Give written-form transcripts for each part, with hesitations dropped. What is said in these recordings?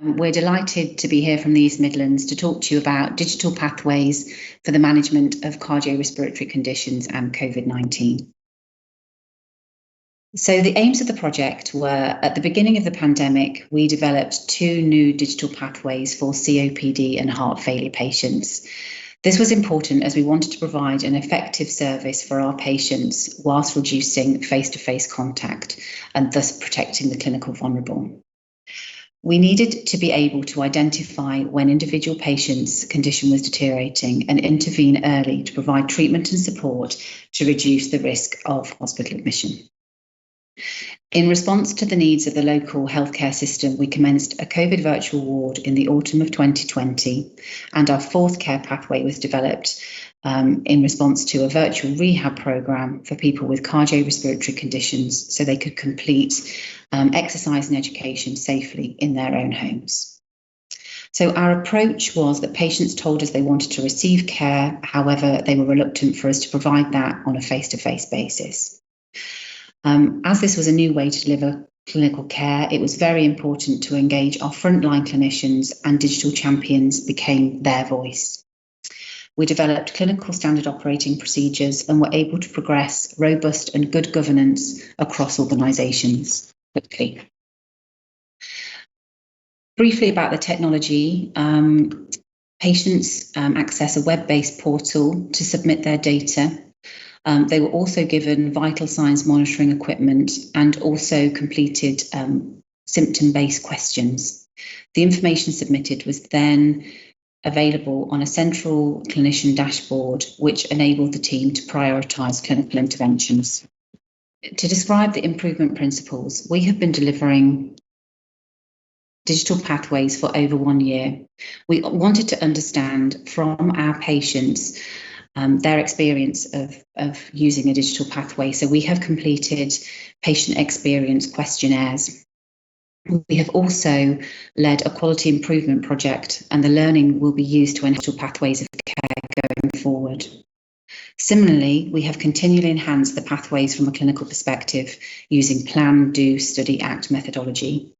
We're delighted to be here from the East Midlands to talk to you about digital pathways for the management of cardio-respiratory conditions and COVID-19. So the aims of the project were, at the beginning of the pandemic, we developed 2 new digital pathways for COPD and heart failure patients. This was important as we wanted to provide an effective service for our patients whilst reducing face-to-face contact and thus protecting the clinical vulnerable. We needed to be able to identify when individual patients' condition was deteriorating and intervene early to provide treatment and support to reduce the risk of hospital admission. In response to the needs of the local healthcare system, we commenced a COVID virtual ward in the autumn of 2020, and our 4th care pathway was developed in response to a virtual rehab programme for people with cardiorespiratory conditions so they could complete exercise and education safely in their own homes. So our approach was that patients told us they wanted to receive care, however, they were reluctant for us to provide that on a face-to-face basis. As this was a new way to deliver clinical care, it was very important to engage our frontline clinicians, and digital champions became their voice. We developed clinical standard operating procedures and were able to progress robust and good governance across organisations quickly. Briefly about the technology, patients access a web-based portal to submit their data. They were also given vital signs monitoring equipment and also completed symptom-based questions. The information submitted was then available on a central clinician dashboard, which enabled the team to prioritise clinical interventions. To describe the improvement principles, we have been delivering digital pathways for over 1 year. We wanted to understand from our patients their experience of using a digital pathway. So we have completed patient experience questionnaires. We have also led a quality improvement project, and the learning will be used to enhance pathways of care going forward. Similarly, we have continually enhanced the pathways from a clinical perspective using plan, do, study, act methodology.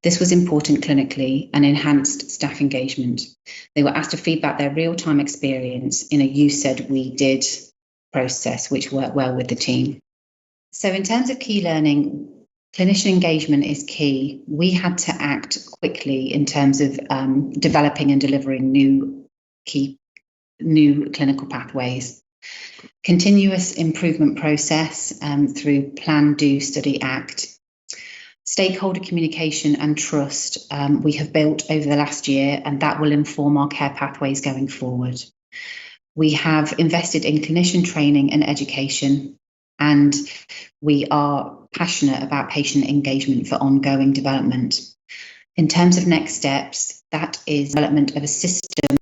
This was important clinically and enhanced staff engagement. They were asked to feedback their real-time experience in a you said we did process, which worked well with the team. So in terms of key learning, clinician engagement is key. We had to act quickly in terms of developing and delivering new clinical pathways. Continuous improvement process through plan, do, study, act. Stakeholder communication and trust we have built over the last year, and that will inform our care pathways going forward. We have invested in clinician training and education, and we are passionate about patient engagement for ongoing development. In terms of next steps, that is development of a system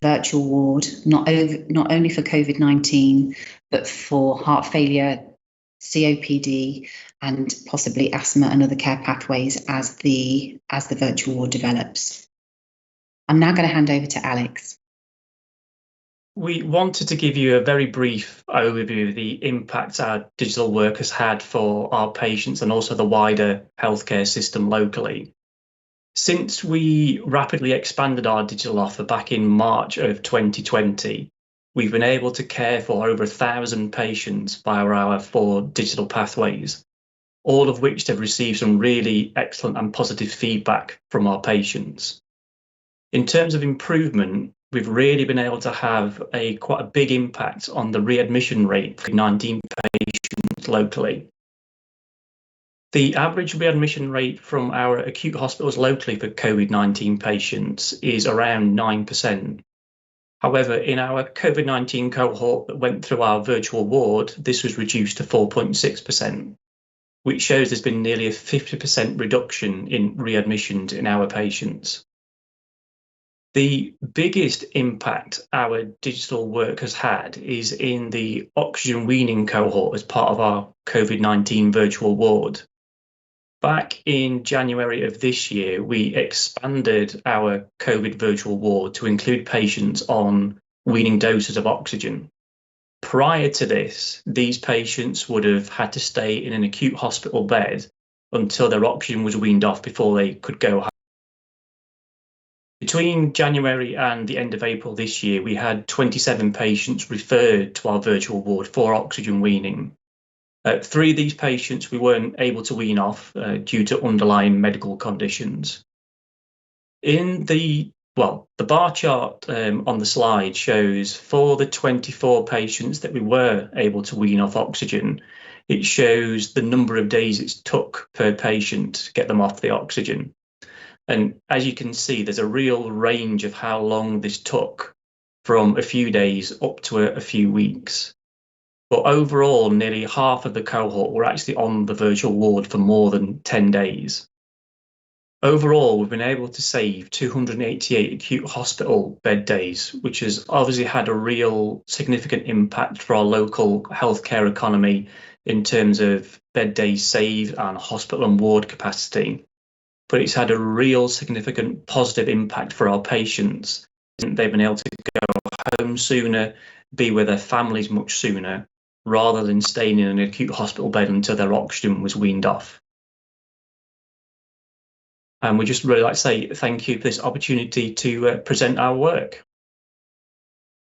virtual ward, not only for COVID-19, but for heart failure, COPD, and possibly asthma and other care pathways as the virtual ward develops. I'm now going to hand over to Alex. We wanted to give you a very brief overview of the impact our digital work has had for our patients and also the wider healthcare system locally. Since we rapidly expanded our digital offer back in March of 2020, we've been able to care for over 1,000 patients via our 4 digital pathways, all of which have received some really excellent and positive feedback from our patients. In terms of improvement, we've really been able to have quite a big impact on the readmission rate for COVID-19 patients locally. The average readmission rate from our acute hospitals locally for COVID-19 patients is around 9%. However, in our COVID-19 cohort that went through our virtual ward, this was reduced to 4.6%, which shows there's been nearly a 50% reduction in readmissions in our patients. The biggest impact our digital work has had is in the oxygen weaning cohort as part of our COVID-19 virtual ward. Back in January of this year, we expanded our COVID virtual ward to include patients on weaning doses of oxygen. Prior to this, these patients would have had to stay in an acute hospital bed until their oxygen was weaned off before they could go home. Between January and the end of April this year, we had 27 patients referred to our virtual ward for oxygen weaning. 3 of these patients we weren't able to wean off due to underlying medical conditions. The bar chart on the slide shows for the 24 patients that we were able to wean off oxygen, it shows the number of days it took per patient to get them off the oxygen. And as you can see, there's a real range of how long this took, from a few days up to a few weeks. But overall, nearly half of the cohort were actually on the virtual ward for more than 10 days. Overall, we've been able to save 288 acute hospital bed days, which has obviously had a real significant impact for our local healthcare economy in terms of bed days saved and hospital and ward capacity. But it's had a real significant positive impact for our patients. They've been able to go home sooner, be with their families much sooner, rather than staying in an acute hospital bed until their oxygen was weaned off. And we'd just really like to say thank you for this opportunity to present our work.